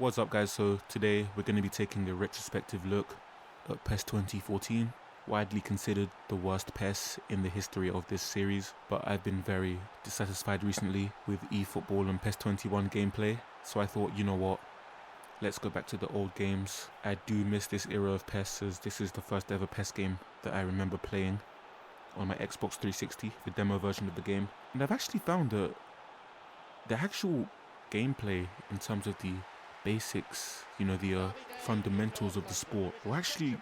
What's up guys, so today we're going to be taking a retrospective look at PES 2014, widely considered the worst PES in the history of this series, but I've been very dissatisfied recently with eFootball and PES 21 gameplay, so I thought, you know what, let's go back to the old games. I do miss this era of PES as this is the first ever PES game that I remember playing on my Xbox 360, the demo version of the game, and I've actually found that the actual gameplay in terms of the basics, the fundamentals of the sport were actually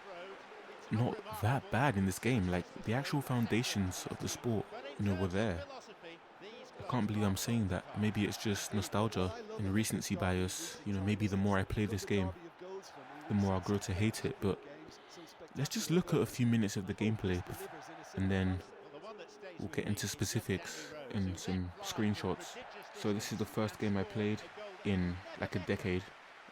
not that bad in this game. Like, the actual foundations of the sport, were there. I can't believe I'm saying that. Maybe it's just nostalgia and recency bias. Maybe the more I play this game, the more I'll grow to hate it. But let's just look at a few minutes of the gameplay and then we'll get into specifics and some screenshots. So this is the first game I played in like a decade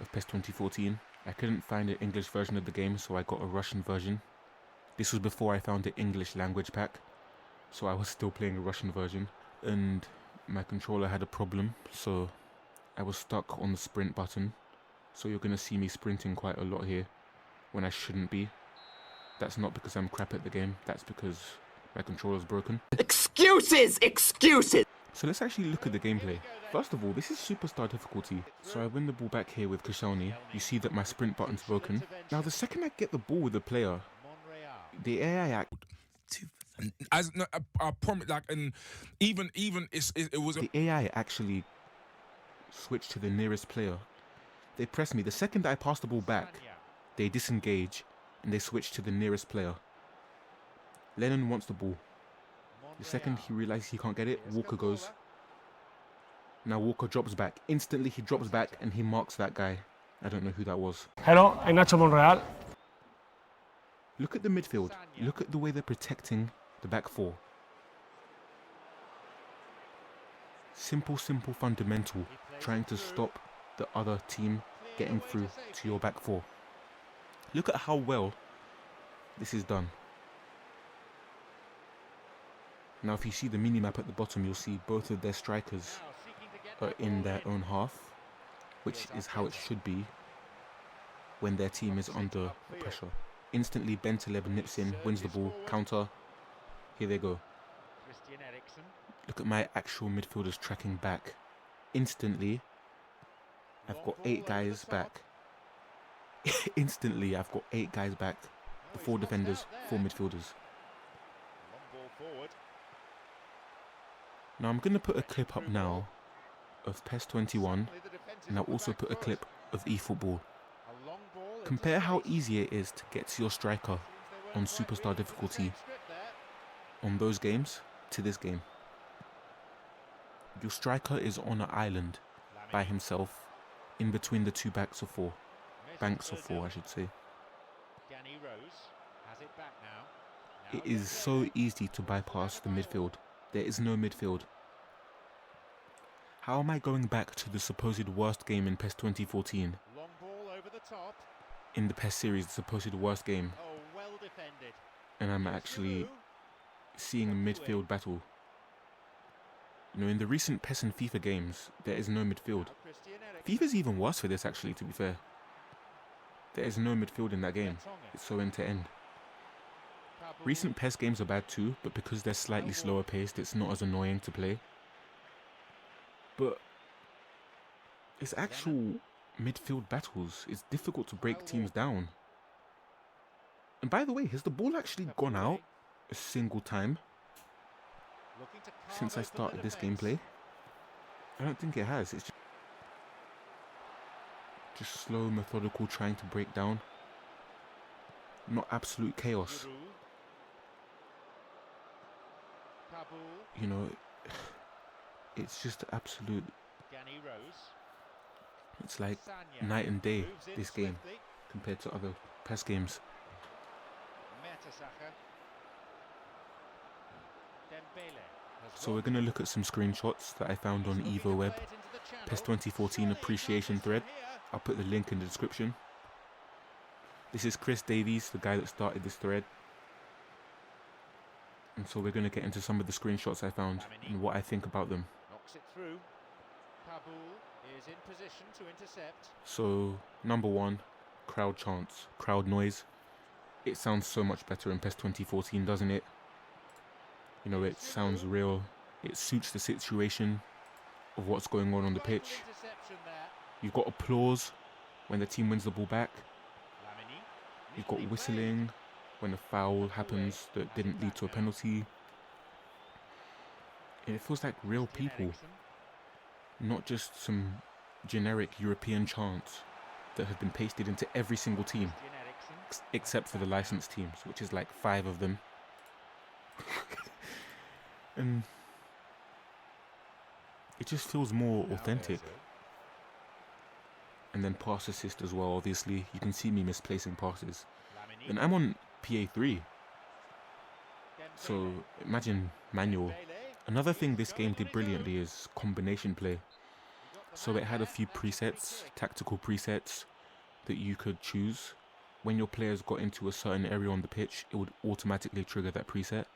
of PES 2014. I couldn't find an English version of the game, so I got a Russian version. This was before I found the English language pack, so I was still playing a Russian version, and my controller had a problem, so I was stuck on the sprint button. So you're gonna see me sprinting quite a lot here when I shouldn't be. That's not because I'm crap at the game, that's because my controller's broken. Excuses! Excuses! So let's actually look at the gameplay. First of all, this is superstar difficulty. So I win the ball back here with Koscielny. You see that my sprint button's broken. Now the second I get the ball with the player, the AI I promise, like, and even it was the AI actually switched to the nearest player. They press me. The second I pass the ball back, they disengage and they switch to the nearest player. Lennon wants the ball. The second he realizes he can't get it, Walker goes. Now Walker drops back. Instantly he drops back and he marks that guy. I don't know who that was. Hello, I'm Nacho Monreal. Look at the midfield. Look at the way they're protecting the back four. Simple fundamental. Trying to stop the other team getting through to your back four. Look at how well this is done. Now if you see the mini-map at the bottom, you'll see both of their strikers are in their own half, which is how it should be when their team is under pressure. Instantly Bentaleb nips in, wins the ball, counter, here they go. Look at my actual midfielders tracking back. Instantly, I've got 8 guys back. Instantly, I've got 8 guys back. The 4 defenders, 4 midfielders. Now I'm going to put a clip up now of PES 21, and I'll also put a clip of eFootball. Compare how easy it is to get to your striker on superstar difficulty on those games to this game. Your striker is on an island by himself in between the 2 banks of 4. Banks of 4, I should say. It is so easy to bypass the midfield. There is no midfield. How am I going back to the supposed worst game in PES 2014? In the PES series, the supposed worst game. And I'm actually seeing a midfield battle. In the recent PES and FIFA games, there is no midfield. FIFA's even worse for this, actually, to be fair. There is no midfield in that game. It's so end-to-end. Recent PES games are bad too, but because they're slightly slower paced, it's not as annoying to play. But it's actual midfield battles. It's difficult to break teams down. And by the way, has the ball actually gone out a single time since I started this gameplay? I don't think it has. It's just slow, methodical, trying to break down. Not absolute chaos. It's just absolute. It's like night and day, this game, compared to other PES games. So we're going to look at some screenshots that I found on EvoWeb, PES 2014 appreciation thread. I'll put the link in the description. This is Chris Davies, the guy that started this thread. And so we're going to get into some of the screenshots I found and what I think about them. So, number one, crowd chants, crowd noise. It sounds so much better in PES 2014, doesn't it? You know, it sounds real. It suits the situation of what's going on the pitch. You've got applause when the team wins the ball back. You've got whistling when a foul happens that didn't lead to a penalty. It feels like real people, not just some generic European chants that have been pasted into every single team, except for the licensed teams, which is like 5 of them. And it just feels more authentic. And then pass assist as well, obviously. You can see me misplacing passes. And I'm on PA3. So imagine manual. Another thing this game did brilliantly is combination play. So it had a few presets, tactical presets, that you could choose. When your players got into a certain area on the pitch, it would automatically trigger that preset.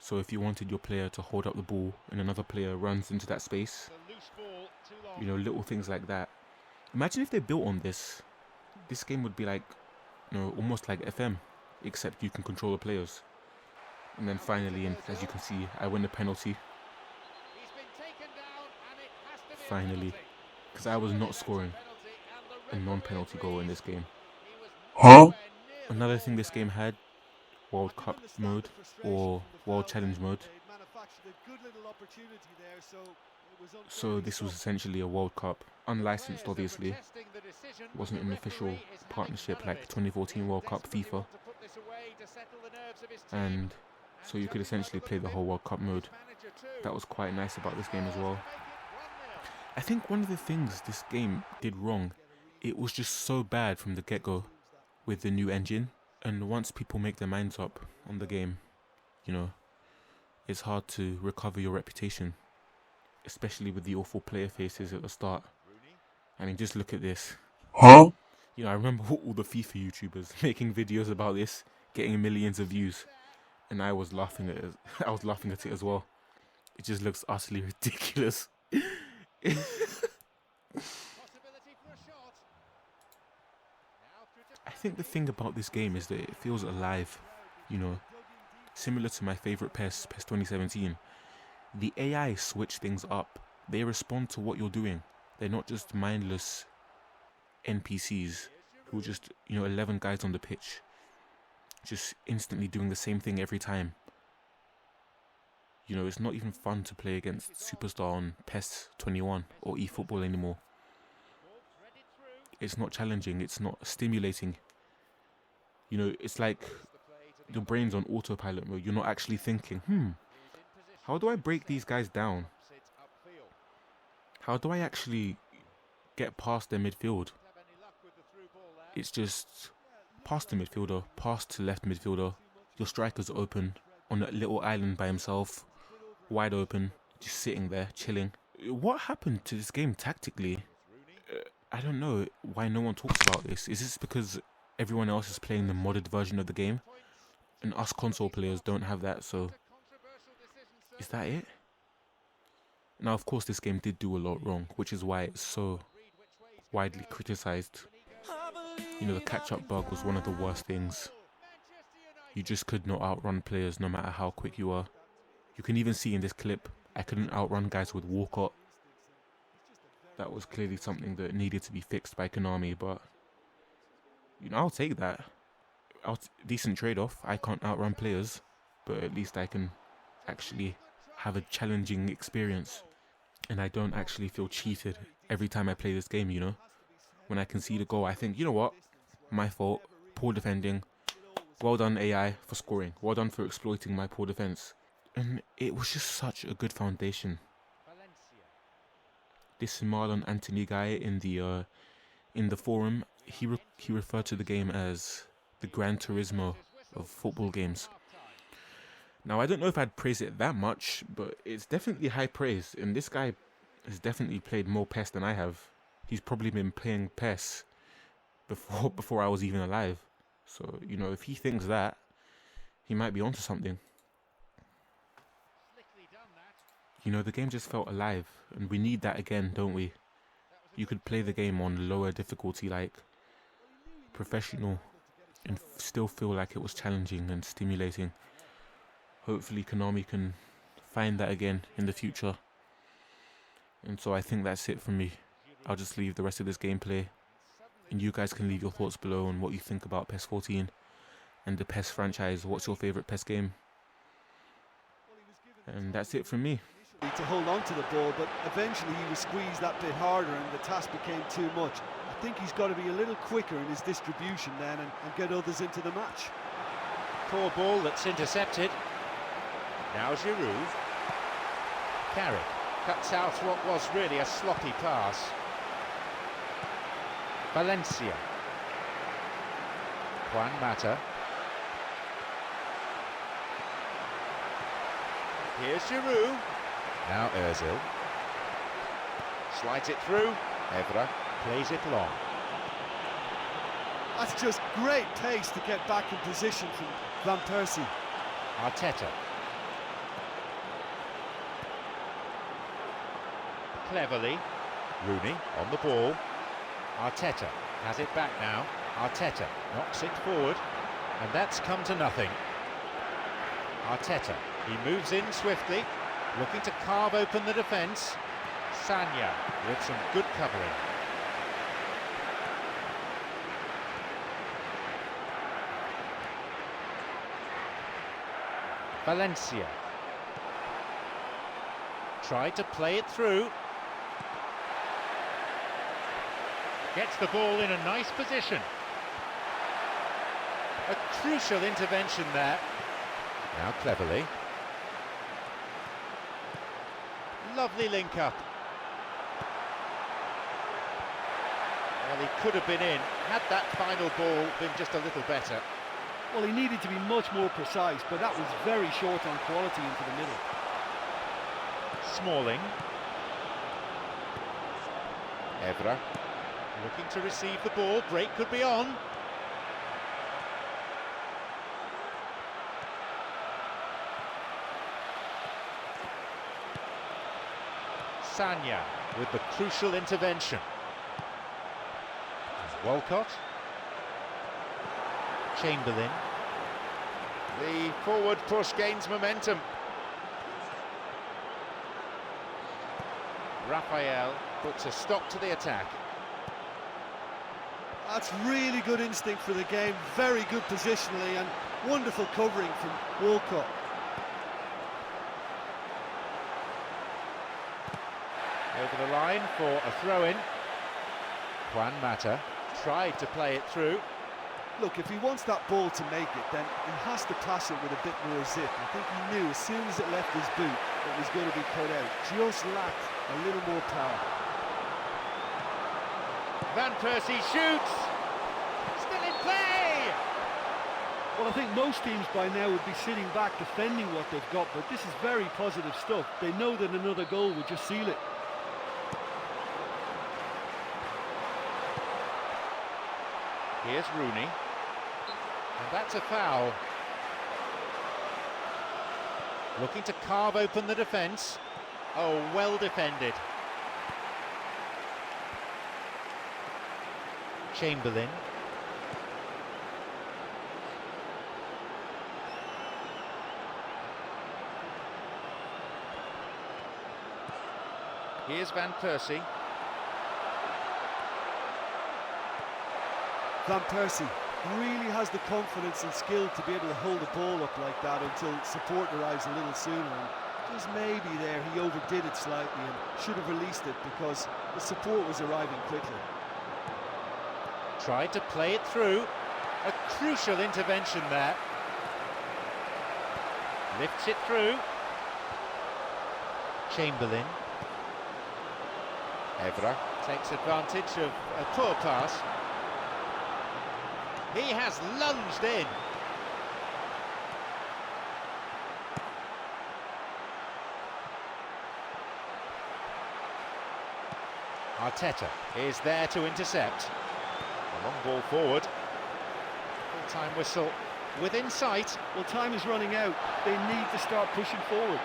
So if you wanted your player to hold up the ball and another player runs into that space, you know, little things like that. Imagine if they built on this. This game would be like, you know, almost like FM, except you can control the players. And then finally, and as you can see, I win the penalty. Finally, because I was not scoring a non-penalty goal in this game. Huh? Another thing this game had, World Cup mode or World Challenge mode. So this was essentially a World Cup, unlicensed obviously. It wasn't an official partnership like 2014 World Cup FIFA. And so you could essentially play the whole World Cup mode. That was quite nice about this game as well. I think one of the things this game did wrong, it was just so bad from the get-go with the new engine. And once people make their minds up on the game, you know, it's hard to recover your reputation. Especially with the awful player faces at the start. I mean, just look at this. Huh? You know, I remember all the FIFA YouTubers making videos about this, getting millions of views. And I was laughing at it. I was laughing at it as well. It just looks utterly ridiculous. I think the thing about this game is that it feels alive, you know, similar to my favorite PES 2017. The AI switch things up. They respond to what you're doing. They're not just mindless NPCs who are just, you know, 11 guys on the pitch, just instantly doing the same thing every time. You know, it's not even fun to play against Superstar on PES 21 or eFootball anymore. It's not challenging, it's not stimulating. You know, it's like your brain's on autopilot mode. You're not actually thinking, how do I break these guys down? How do I actually get past their midfield? It's just past the midfielder, past to left midfielder. Your striker's open on that little island by himself, wide open, just sitting there, chilling. What happened to this game tactically? I don't know why no one talks about this. Is this because everyone else is playing the modded version of the game? And us console players don't have that, so... Is that it? Now, of course, this game did do a lot wrong, which is why it's so widely criticized. You know, the catch-up bug was one of the worst things. You just could not outrun players no matter how quick you are. You can even see in this clip, I couldn't outrun guys with Walcott. That was clearly something that needed to be fixed by Konami, but... You know, I'll take that. Decent trade-off. I can't outrun players, but at least I can actually have a challenging experience. And I don't actually feel cheated every time I play this game, you know? When I concede a goal, I think, you know what? My fault. Poor defending. Well done, AI, for scoring. Well done for exploiting my poor defense. And it was just such a good foundation. This Marlon Anthony guy in the forum, he referred to the game as the Gran Turismo of football games. Now, I don't know if I'd praise it that much, but it's definitely high praise. And this guy has definitely played more PES than I have. He's probably been playing PES before I was even alive. So, you know, if he thinks that, he might be onto something. You know, the game just felt alive, and we need that again, don't we? You could play the game on lower difficulty, like professional, and still feel like it was challenging and stimulating. Hopefully Konami can find that again in the future. And so I think that's it from me. I'll just leave the rest of this gameplay, and you guys can leave your thoughts below on what you think about PES 14 and the PES franchise. What's your favourite PES game? And that's it from me. To hold on to the ball, but eventually he was squeezed that bit harder and the task became too much. I think he's got to be a little quicker in his distribution then and get others into the match. Poor ball that's intercepted. Now Giroud. Carrick cuts out what was really a sloppy pass. Valencia. Juan Mata. Here's Giroud. Now Ozil. Slides it through. Evra plays it long. That's just great pace to get back in position from Van Persie. Arteta. Cleverly. Rooney on the ball. Arteta has it back now. Arteta knocks it forward, and that's come to nothing. Arteta, he moves in swiftly, looking to carve open the defence. Sagna with some good covering. Valencia. Tried to play it through. Gets the ball in a nice position. A crucial intervention there. Now Cleverly. Lovely link up. Well, he could have been in, had that final ball been just a little better. Well, he needed to be much more precise, but that was very short on quality into the middle. Smalling. Evra looking to receive the ball, break could be on. Sagna with the crucial intervention. Walcott. Chamberlain. The forward push gains momentum. Raphael puts a stop to the attack. That's really good instinct for the game, very good positionally and wonderful covering from Walcott. Over the line for a throw-in. Juan Mata tried to play it through. Look, if he wants that ball to make it, then he has to pass it with a bit more zip. I think he knew as soon as it left his boot that it was going to be cut out. Just lacked a little more power. Van Persie shoots! Still in play! Well, I think most teams by now would be sitting back defending what they've got, but this is very positive stuff. They know that another goal would just seal it. Here's Rooney. And that's a foul. Looking to carve open the defence. Oh, well defended. Chamberlain. Here's Van Persie. Van Persie really has the confidence and skill to be able to hold the ball up like that until support arrives a little sooner. And just maybe there he overdid it slightly and should have released it because the support was arriving quickly. Tried to play it through. A crucial intervention there. Lifts it through. Chamberlain. Evra takes advantage of a poor pass. He has lunged in. Arteta is there to intercept. A long ball forward. Full-time whistle within sight. Well, time is running out. They need to start pushing forward.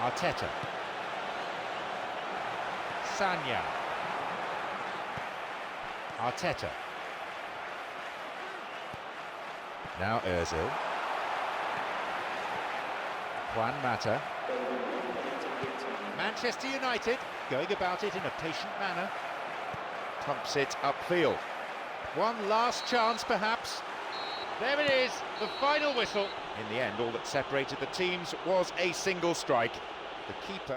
Arteta. Sanya. Arteta. Now Ozil. Juan Mata. Manchester United going about it in a patient manner. Pumps it upfield. One last chance perhaps. There it is, the final whistle. In the end, all that separated the teams was a single strike. The keeper